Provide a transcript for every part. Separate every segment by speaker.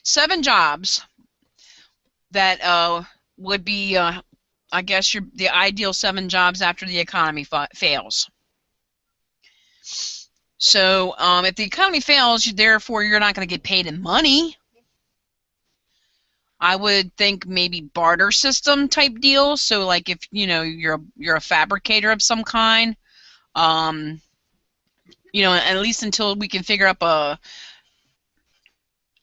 Speaker 1: 7 jobs that would be, I guess, the ideal 7 jobs after the economy fails. So if the economy fails, therefore you're not going to get paid in money. I would think maybe barter system type deal. So like if you're a fabricator of some kind, at least until we can figure up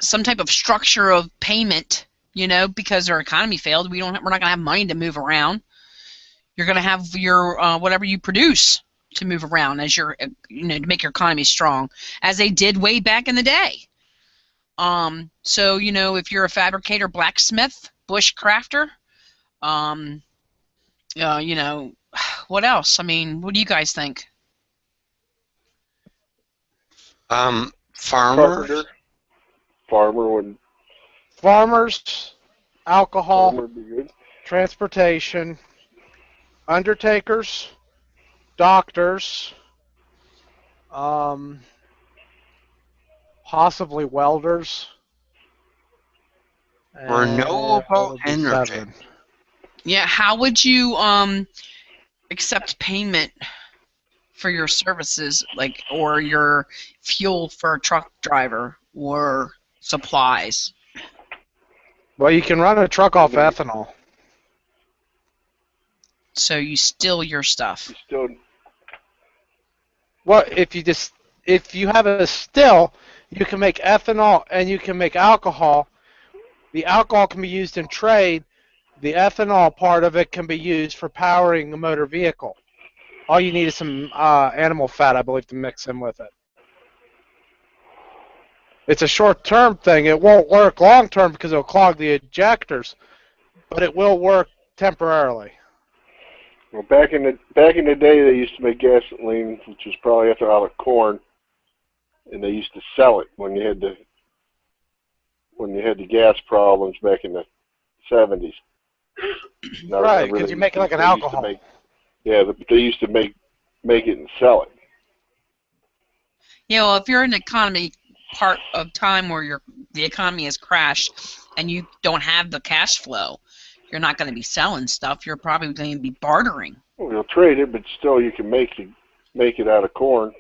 Speaker 1: some type of structure of payment, because our economy failed, we're not going to have money to move around. You're going to have your whatever you produce to move around as to make your economy strong, as they did way back in the day. So if you're a fabricator, blacksmith, bushcrafter, what else? I mean, what do you guys think?
Speaker 2: Farmers.
Speaker 3: Farmers, alcohol,
Speaker 4: Farmer would be good.
Speaker 3: transportation, undertakers, doctors, possibly welders.
Speaker 2: Renewable energy.
Speaker 3: 7.
Speaker 1: Yeah, how would you accept payment for your services, or your fuel for a truck driver or supplies?
Speaker 3: Well, you can run a truck off ethanol.
Speaker 1: So you steal your stuff.
Speaker 3: Well, if you have a still, you can make ethanol and you can make alcohol. The alcohol can be used in trade. The ethanol part of it can be used for powering a motor vehicle. All you need is some animal fat, I believe, to mix in with it. It's a short-term thing. It won't work long-term because it'll clog the ejectors, but it will work temporarily.
Speaker 4: Well, back in the day, they used to make gasoline, which was probably out of corn, and they used to sell it when you had the gas problems back in the 70s.
Speaker 3: Right, because you make it like an alcohol.
Speaker 4: They used to make it and sell it.
Speaker 1: Well, if you're in an economy part of time where the economy has crashed and you don't have the cash flow, you're not going to be selling stuff. You're probably going to be bartering.
Speaker 4: Well, you'll trade it, but still you can make it out of corn.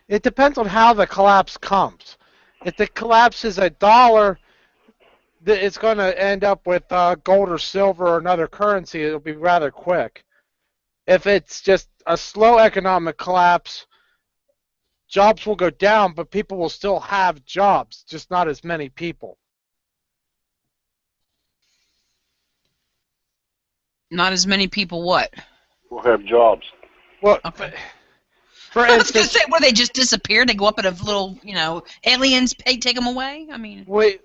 Speaker 3: It depends on how the collapse comes. If the collapse is $1, it's going to end up with gold or silver or another currency. It'll be rather quick. If it's just a slow economic collapse, jobs will go down, but people will still have jobs, just not as many people.
Speaker 1: Not as many people what?
Speaker 4: Will have jobs.
Speaker 3: Well,
Speaker 1: okay.
Speaker 3: For
Speaker 1: I was going
Speaker 3: instance,
Speaker 1: to say, where they just disappear, they go up in a little, aliens take them away? I mean...
Speaker 3: We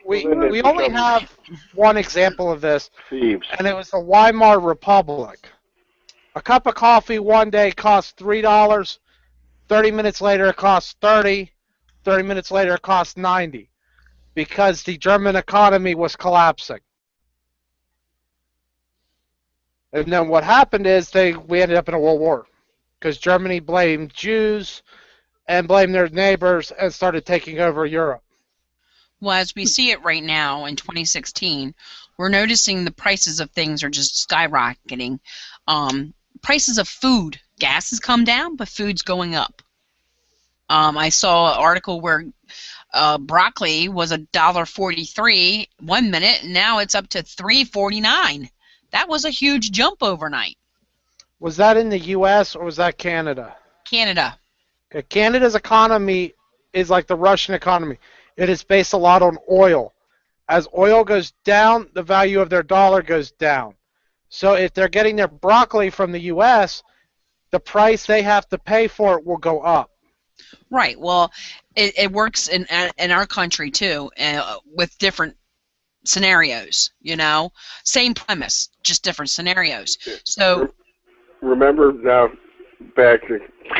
Speaker 3: only have one example of this,
Speaker 4: thieves.
Speaker 3: And it was the Weimar Republic. A cup of coffee one day cost $3. 30 minutes later, it costs 30. 30 minutes later, it costs 90. Because the German economy was collapsing. And then what happened is we ended up in a world war. Because Germany blamed Jews and blamed their neighbors and started taking over Europe.
Speaker 1: Well, as we see it right now in 2016, we're noticing the prices of things are just skyrocketing. Prices of food, gas has come down, but food's going up. I saw an article where broccoli was $1.43 1 minute, and now it's up to $3.49. That was a huge jump overnight.
Speaker 3: Was that in the U.S. or was that Canada?
Speaker 1: Canada.
Speaker 3: Okay, Canada's economy is like the Russian economy. It is based a lot on oil. As oil goes down, the value of their dollar goes down. So if they're getting their broccoli from the U.S., the price they have to pay for it will go up.
Speaker 1: Right. Well, it works in our country too, with different scenarios. Same premise, just different scenarios. So
Speaker 4: remember now,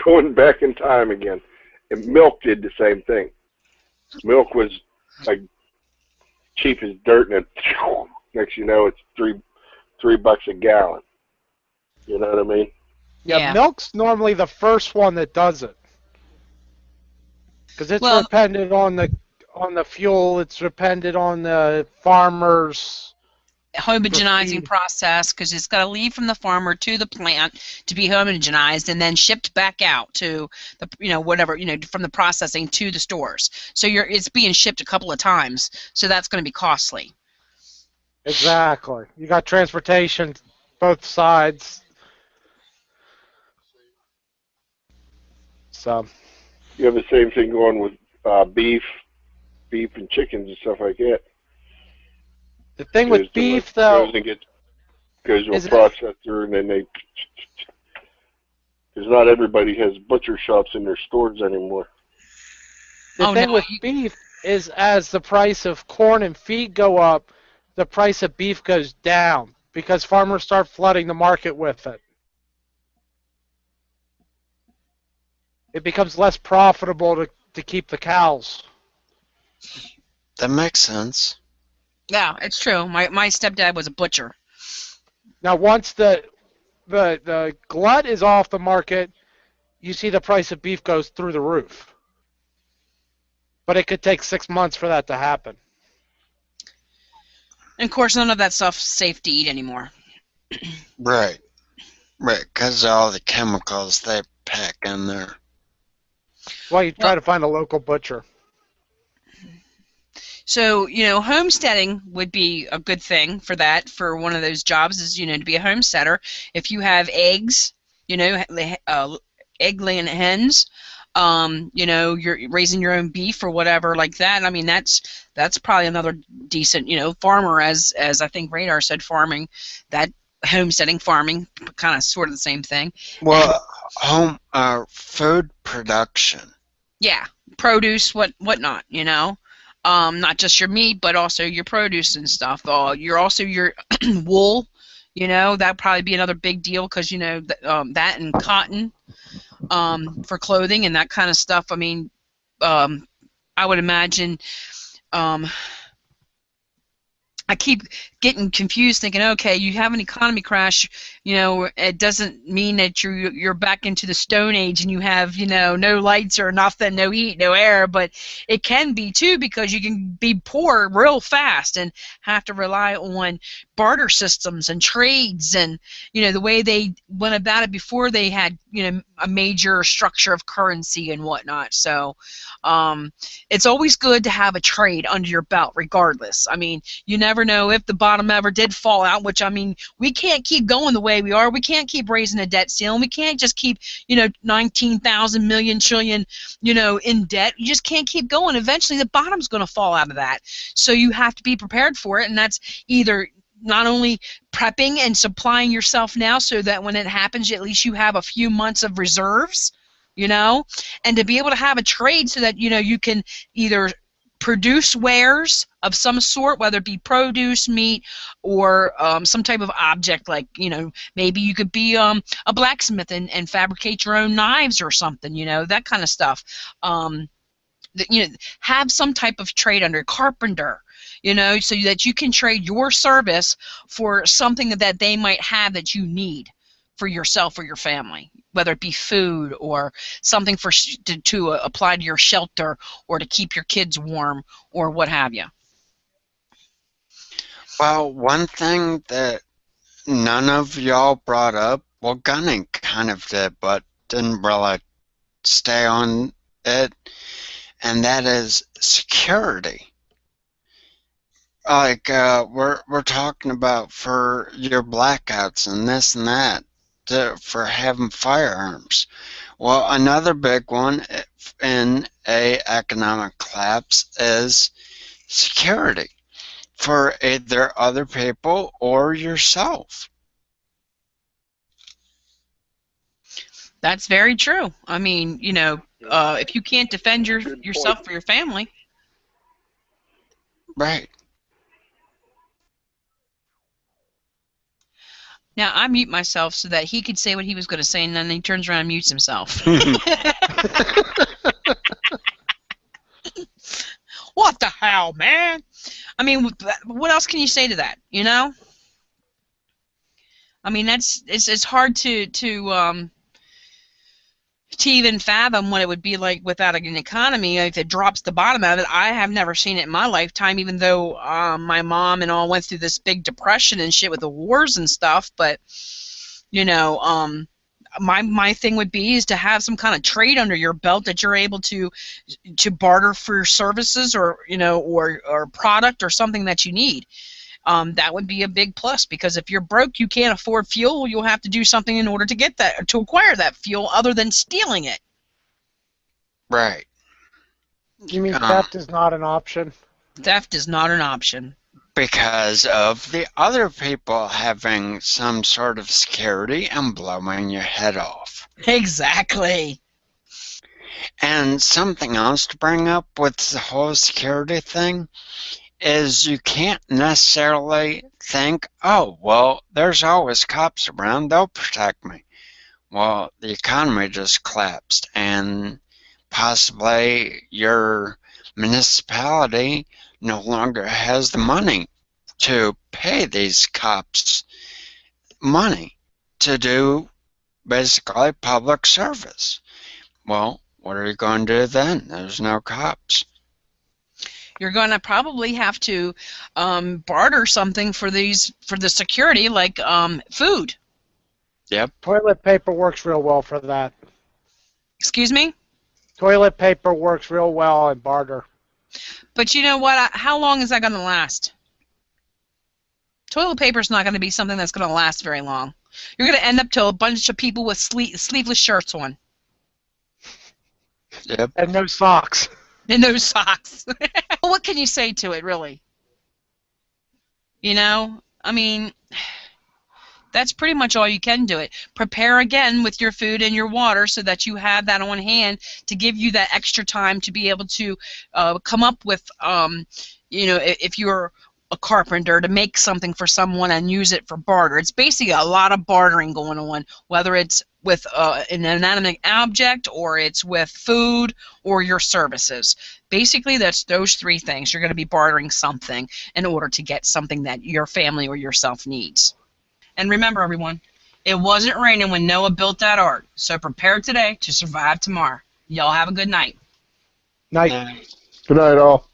Speaker 4: going back in time again, and milk did the same thing. Milk was like cheap as dirt, and next you know it's $3 a gallon. You know what I mean?
Speaker 3: Yeah, milk's normally the first one that does it, because it's dependent on on the fuel. It's dependent on the farmers.
Speaker 1: Homogenizing process, because it's got to leave from the farmer to the plant to be homogenized and then shipped back out to the whatever from the processing to the stores. So it's being shipped a couple of times, so that's going to be costly.
Speaker 3: Exactly. You got transportation, both sides. So
Speaker 4: You have the same thing going with beef and chickens and stuff like that.
Speaker 3: the thing with beef, though,
Speaker 4: goes to a processor, and then because not everybody has butcher shops in their stores anymore.
Speaker 3: The thing with beef is as the price of corn and feed go up, the price of beef goes down because farmers start flooding the market with it. It becomes less profitable to keep the cows.
Speaker 2: That makes sense.
Speaker 1: Yeah, it's true. My stepdad was a butcher.
Speaker 3: Now, once the glut is off the market, you see the price of beef goes through the roof. But it could take 6 months for that to happen.
Speaker 1: And of course, none of that stuff's safe to eat anymore.
Speaker 2: Right, because of all the chemicals they pack in there.
Speaker 3: Well, you try to find a local butcher.
Speaker 1: So, homesteading would be a good thing for that, for one of those jobs is, to be a homesteader. If you have eggs, egg-laying hens, you're raising your own beef or whatever like that. I mean, that's probably another decent, farmer, as I think Radar said, farming, that homesteading, farming, kind of sort of the same thing.
Speaker 2: Well, food production.
Speaker 1: Yeah, produce, whatnot, not just your meat, but also your produce and stuff. You're also your wool, that'd probably be another big deal because that and cotton for clothing and that kind of stuff. I mean, I would imagine. I keep getting confused, thinking, okay, you have an economy crash, it doesn't mean that you're back into the Stone Age and you have, no lights or nothing, no heat, no air, but it can be too, because you can be poor real fast and have to rely on barter systems and trades and, the way they went about it before they had, a major structure of currency and whatnot. So it's always good to have a trade under your belt regardless. I mean, you never know if the bottom ever did fall out, which, I mean, we can't keep going the way we are. We can't keep raising the debt ceiling. We can't just keep, 19,000 million trillion, in debt. You just can't keep going. Eventually, the bottom's going to fall out of that. So you have to be prepared for it, and that's either not only prepping and supplying yourself now so that when it happens, at least you have a few months of reserves, and to be able to have a trade so that, you can either produce wares of some sort, whether it be produce, meat, or some type of object, like, maybe you could be a blacksmith and fabricate your own knives or something, that kind of stuff. Have some type of trade under carpenter, so that you can trade your service for something that they might have that you need for yourself or your family, whether it be food or something to apply to your shelter or to keep your kids warm or what have you.
Speaker 2: Well, one thing that none of y'all brought up, well, Gunning kind of did, but didn't really stay on it, and that is security. Like, we're talking about for your blackouts and this and that, for having firearms. Well, another big one in a economic collapse is security for either other people or yourself.
Speaker 1: That's very true. I mean, if you can't defend yourself for your family.
Speaker 2: Right.
Speaker 1: Now, I mute myself so that he could say what he was going to say, and then he turns around and mutes himself. What the hell, man? I mean, what else can you say to that, I mean, it's hard to to even fathom what it would be like without an economy. If it drops the bottom of it, I have never seen it in my lifetime, even though my mom and all went through this big depression and shit with the wars and stuff. But, you know, my thing would be is to have some kind of trade under your belt that you're able to barter for services, or, you know, or product or something that you need. That would be a big plus, because if you're broke, you can't afford fuel, you'll have to do something in order to get that, to acquire that fuel, other than stealing it.
Speaker 2: Right.
Speaker 3: You mean theft is not an option?
Speaker 1: Theft is not an option.
Speaker 2: Because of the other people having some sort of security and blowing your head off.
Speaker 1: Exactly.
Speaker 2: And something else to bring up with the whole security thing is you can't necessarily think, oh, well, there's always cops around, they'll protect me. Well, the economy just collapsed, and possibly your municipality no longer has the money to pay these cops money to do basically public service. Well, what are you going to do then? There's no cops.
Speaker 1: You're going to probably have to barter something for the security, like food.
Speaker 2: Yep.
Speaker 3: Toilet paper works real well for that.
Speaker 1: Excuse me?
Speaker 3: Toilet paper works real well in barter.
Speaker 1: But you know what? How long is that going to last? Toilet paper is not going to be something that's going to last very long. You're going to end up to a bunch of people with sleeveless shirts on.
Speaker 2: Yep.
Speaker 3: And no socks.
Speaker 1: And no socks. Well, what can you say to it, really? You know? I mean, that's pretty much all you can do it. Prepare again with your food and your water so that you have that on hand to give you that extra time to be able to come up with, you know, if you're a carpenter, to make something for someone and use it for barter. It's basically a lot of bartering going on, whether it's with an inanimate object, or it's with food, or your services. Basically, that's those three things. You're going to be bartering something in order to get something that your family or yourself needs. And remember, everyone, it wasn't raining when Noah built that ark, so prepare today to survive tomorrow. Y'all have a good night.
Speaker 3: Night.
Speaker 4: Good night, all.